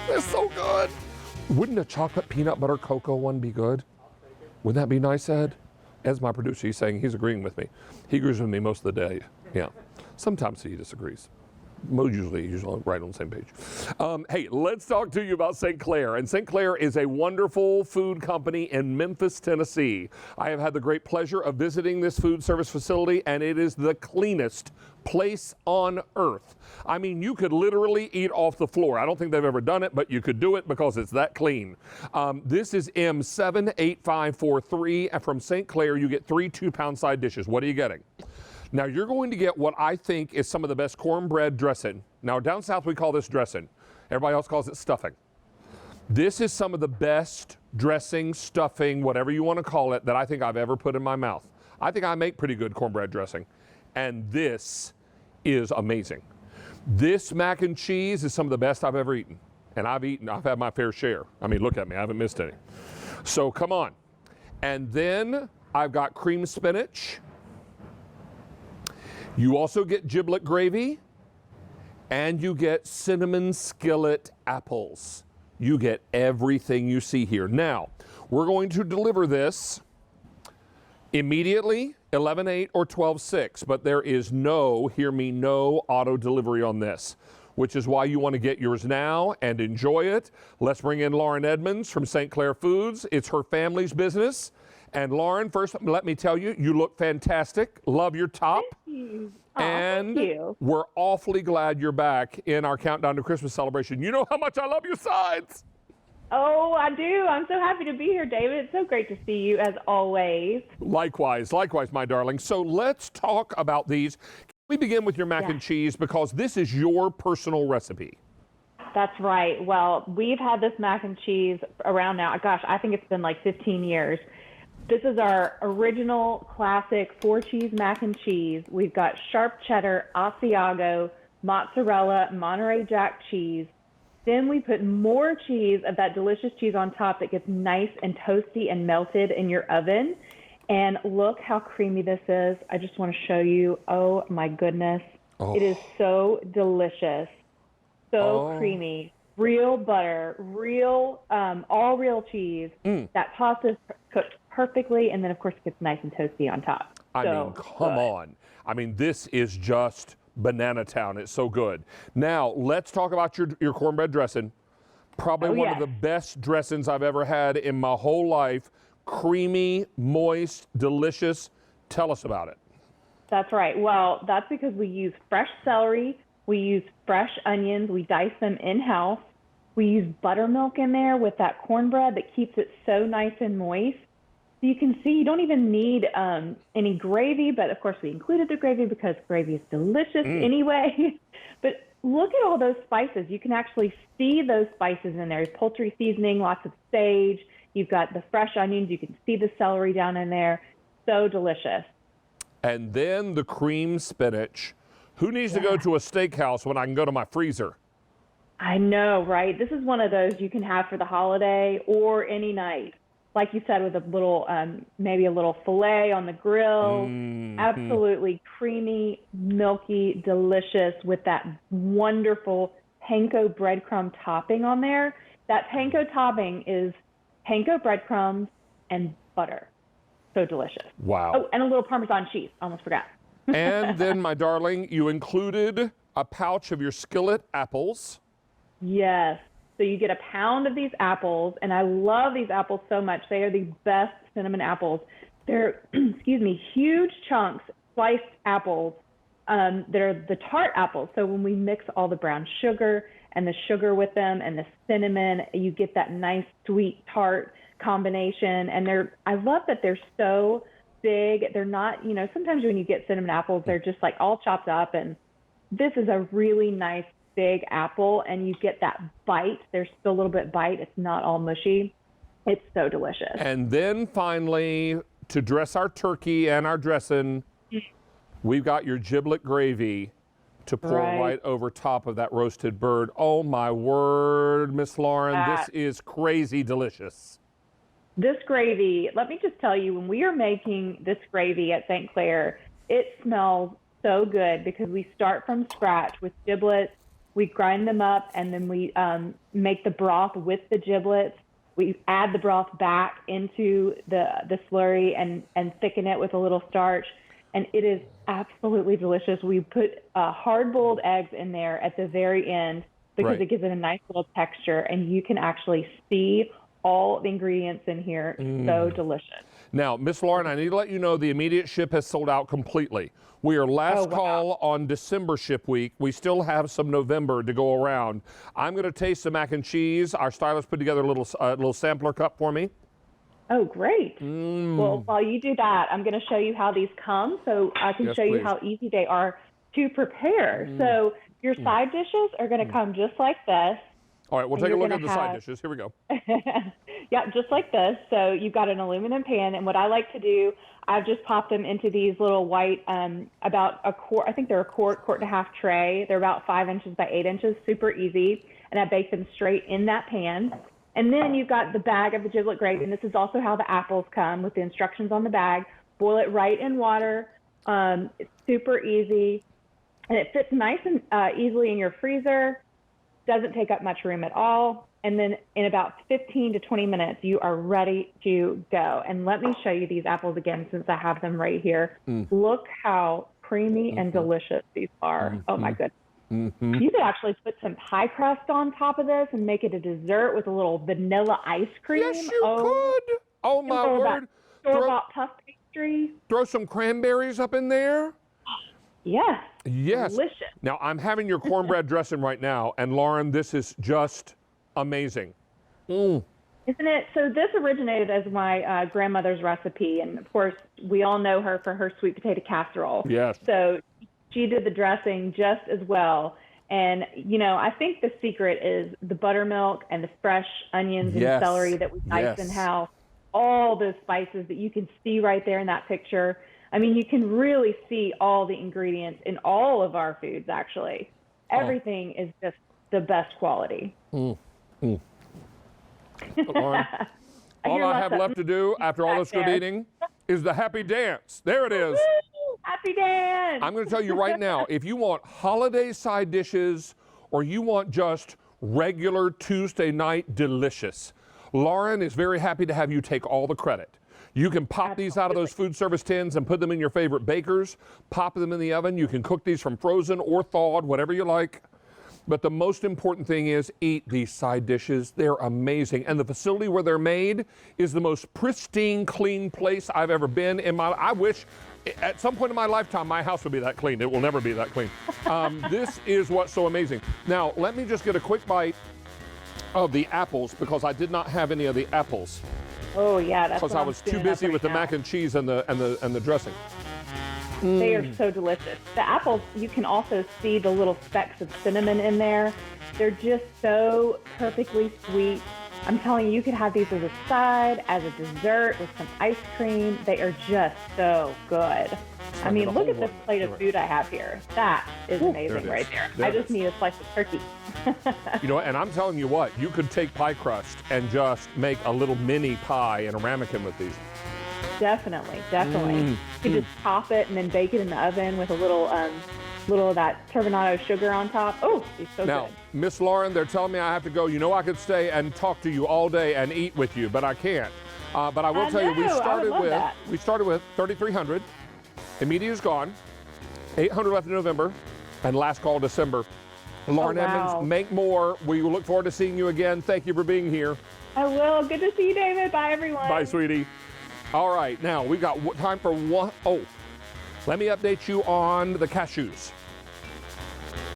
They're so good. Wouldn't a chocolate peanut butter cocoa one be good? Wouldn't that be nice, Ed? Ed's my producer. He's saying he's agreeing with me. He agrees with me most of the day. Yeah. Sometimes he disagrees. Usually right on the same page. Hey, let's talk to you about St. Clair. And St. Clair is a wonderful food company in Memphis, Tennessee. I have had the great pleasure of visiting this food service facility, and it is the cleanest place on earth. I mean, you could literally eat off the floor. I don't think they've ever done it, but you could do it because it's that clean. This is M78543, and from St. Clair, you get 3 2-pound side dishes. What are you getting? Now, you're going to get what I think is some of the best cornbread dressing. Now, down south, we call this dressing. Everybody else calls it stuffing. This is some of the best dressing, stuffing, whatever you want to call it, that I think I've ever put in my mouth. I think I make pretty good cornbread dressing, and this is amazing. This mac and cheese is some of the best I've ever eaten, and I've had my fair share. I mean, look at me, I haven't missed any. So come on. And then I've got cream spinach. You also get giblet gravy, and you get cinnamon skillet apples. You get everything you see here. Now, we're going to deliver this immediately, 11/8 or 12/6, but there is no, hear me, no auto delivery on this, which is why you want to get yours now and enjoy it. Let's bring in Lauren Edmonds from St. Clair Foods. It's her family's business. And Lauren, first, let me tell you, you look fantastic. Love your top. Thank you. And thank you. We're awfully glad you're back in our Countdown to Christmas celebration. You know how much I love your sides. Oh, I do. I'm so happy to be here, David. It's so great to see you, as always. Likewise, my darling. So let's talk about these. Can we begin with your mac and cheese, because this is your personal recipe? That's right. Well, we've had this mac and cheese around now. Gosh, I think it's been like 15 years. This is our original classic 4-cheese mac and cheese. We've got sharp cheddar, Asiago, mozzarella, Monterey Jack cheese. Then we put more cheese, of that delicious cheese, on top that gets nice and toasty and melted in your oven. And look how creamy this is. I just want to show you. Oh my goodness. Oh. It is so delicious. So creamy. Real butter, all real cheese. That pasta is cooked perfectly, and then of course it gets nice and toasty on top. I mean, come on. I mean, this is just banana town. It's so good. Now, let's talk about your cornbread dressing. Probably one of the best dressings I've ever had in my whole life. Creamy, moist, delicious. Tell us about it. That's right. Well, that's because we use fresh celery. We use fresh onions. We dice them in-house. We use buttermilk in there with that cornbread that keeps it so nice and moist. So you can see you don't even need any gravy, but of course we included the gravy because gravy is delicious anyway. But look at all those spices. You can actually see those spices in there. Poultry seasoning, lots of sage. You've got the fresh onions. You can see the celery down in there. So delicious. And then the cream spinach. Who needs to go to a steakhouse when I can go to my freezer? I know, right? This is one of those you can have for the holiday or any night. Like you said, with a little, maybe a little filet on the grill. Absolutely creamy, milky, delicious, with that wonderful panko breadcrumb topping on there. That panko topping is panko breadcrumbs and butter. So delicious. Wow. Oh, and a little Parmesan cheese. Almost forgot. And then, my darling, you included a pouch of your skillet apples. Yes. So you get a pound of these apples, and I love these apples so much. They are the best cinnamon apples. They're, huge chunks, sliced apples. They're the tart apples. So when we mix all the brown sugar and the sugar with them and the cinnamon, you get that nice sweet tart combination. And I love that they're so big. They're not, sometimes when you get cinnamon apples, they're just like all chopped up. And this is a really nice big apple, and you get that bite. There's still a little bit bite. It's not all mushy. It's so delicious. And then finally, to dress our turkey and our dressing, we've got your giblet gravy to pour right over top of that roasted bird. Oh my word, Miss Lauren, this is crazy delicious. This gravy, let me just tell you, when we are making this gravy at St. Clair, it smells so good because we start from scratch with giblets. We grind them up, and then we make the broth with the giblets. We add the broth back into the slurry and thicken it with a little starch. And it is absolutely delicious. We put hard-boiled eggs in there at the very end because it gives it a nice little texture, and you can actually see all the ingredients in here. So delicious. Now, Miss Lauren, I need to let you know the immediate ship has sold out completely. We are last call on December ship week. We still have some November to go around. I'm going to taste the mac and cheese. Our stylist put together a little sampler cup for me. Oh, great. Well, while you do that, I'm going to show you how these come so I can show you how easy they are to prepare. So your side dishes are going to come just like this. All right, we'll take a look at the side dishes. Here we go. Yeah, just like this. So you've got an aluminum pan, and what I like to do, I've just popped them into these little white, about a quart, I think they're a quart and a half tray. They're about 5 inches by 8 inches, super easy. And I bake them straight in that pan. And then you've got the bag of the giblet gravy, and this is also how the apples come with the instructions on the bag. Boil it right in water. It's super easy, and it fits nice and easily in your freezer. Doesn't take up much room at all. And then in about 15 to 20 minutes, you are ready to go. And let me show you these apples again since I have them right here. Look how creamy and delicious these are. Oh, my goodness. You could actually put some pie crust on top of this and make it a dessert with a little vanilla ice cream. Yes, you could. Oh, my word. Store-bought puff pastry. Throw some cranberries up in there. Yes. Yes. Delicious. Now, I'm having your cornbread dressing right now, and Lauren, this is just amazing. Isn't it? So this originated as my grandmother's recipe, and of course, we all know her for her sweet potato casserole. Yes. So she did the dressing just as well. And, you know, I think the secret is the buttermilk and the fresh onions and celery that we dice and how all those spices that you can see right there in that picture. I mean, you can really see all the ingredients in all of our foods, actually. Everything is just the best quality. Lauren, all I have left to do after all this good eating is the happy dance. There it is. Happy dance. I'm going to tell you right now, if you want holiday side dishes or you want just regular Tuesday night delicious, Lauren is very happy to have you take all the credit. You can pop these out of those food service tins and put them in your favorite bakers, pop them in the oven. You can cook these from frozen or thawed, whatever you like. But the most important thing is eat these side dishes. They're amazing. And the facility where they're made is the most pristine, clean place I've ever been in my life. I wish at some point in my lifetime my house would be that clean. It will never be that clean. This is what's so amazing. Now, let me just get a quick bite of the apples because I did not have any of the apples. Oh yeah, that's because I was too busy with the mac and cheese and the dressing. They are so delicious. The apples, you can also see the little specks of cinnamon in there. They're just so perfectly sweet. I'm telling you, you could have these as a side, as a dessert with some ice cream. They are just so good. I mean, look at this plate of food I have here. That is amazing right there. I just need a slice of turkey. You know, and I'm telling you what, you could take pie crust and just make a little mini pie in a ramekin with these. Definitely. You could just top it and then bake it in the oven with a little of that turbinado sugar on top. Oh, it's so now, good. Miss Lauren, they're telling me I have to go. You know, I could stay and talk to you all day and eat with you, but I can't. But I will tell you, we started with 3,300. Immediate is gone. 800 left in November, and last call December. Lauren Edmonds, make more. We will look forward to seeing you again. Thank you for being here. I will. Good to see you, David. Bye, everyone. Bye, sweetie. All right, now we got time for one. Oh, let me update you on the cashews.